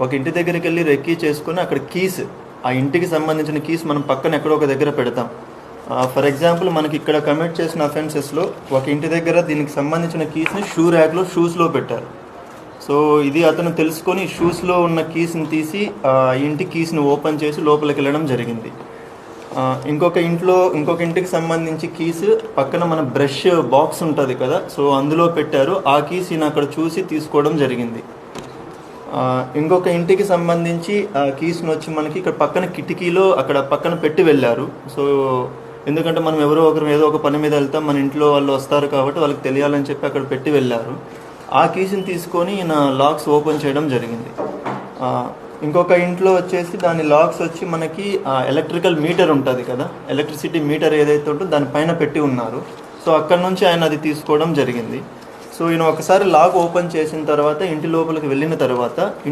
ఒక ఇంటి దగ్గరికి వెళ్ళి రెక్కీ చేసుకొని అక్కడ కీస్, ఆ ఇంటికి సంబంధించిన కీస్ మనం పక్కన ఎక్కడో ఒక దగ్గర పెడతాం. ఫర్ ఎగ్జాంపుల్ మనకి ఇక్కడ కమిట్ చేసిన అఫెన్సెస్లో ఒక ఇంటి దగ్గర దీనికి సంబంధించిన కీస్ని షూ ర్యాక్లో షూస్లో పెట్టారు. సో ఇది అతను తెలుసుకొని షూస్లో ఉన్న కీస్ని తీసి ఇంటి కీస్ని ఓపెన్ చేసి లోపలికి వెళ్ళడం జరిగింది. ఇంకొక ఇంటికి సంబంధించి కీస్ పక్కన మన బ్రష్ బాక్స్ ఉంటుంది కదా, సో అందులో పెట్టారు. ఆ కీస్ ఈయన అక్కడ చూసి తీసుకోవడం జరిగింది. ఇంకొక ఇంటికి సంబంధించి ఆ కీస్ని వచ్చి మనకి ఇక్కడ పక్కన కిటికీలో అక్కడ పక్కన పెట్టి వెళ్ళారు. సో ఎందుకంటే మనం ఎవరో ఒకరు ఏదో ఒక పని మీద వెళ్తాం, మన ఇంట్లో వాళ్ళు వస్తారు కాబట్టి వాళ్ళకి తెలియాలని చెప్పి అక్కడ పెట్టి వెళ్ళారు. ఆ కీస్ని తీసుకొని ఈయన లాక్స్ ఓపెన్ చేయడం జరిగింది. ఇంకొక ఇంట్లో వచ్చేసి దాని లాక్స్ వచ్చి మనకి ఎలక్ట్రికల్ మీటర్ ఉంటుంది కదా, ఎలక్ట్రిసిటీ మీటర్ ఏదైతే ఉంటుందో దానిపైన పెట్టి ఉన్నారు. సో అక్కడ నుంచి ఆయన అది తీసుకోవడం జరిగింది. సో ఈయన ఒకసారి లాక్ ఓపెన్ చేసిన తర్వాత ఇంటి లోపలికి వెళ్ళిన తర్వాత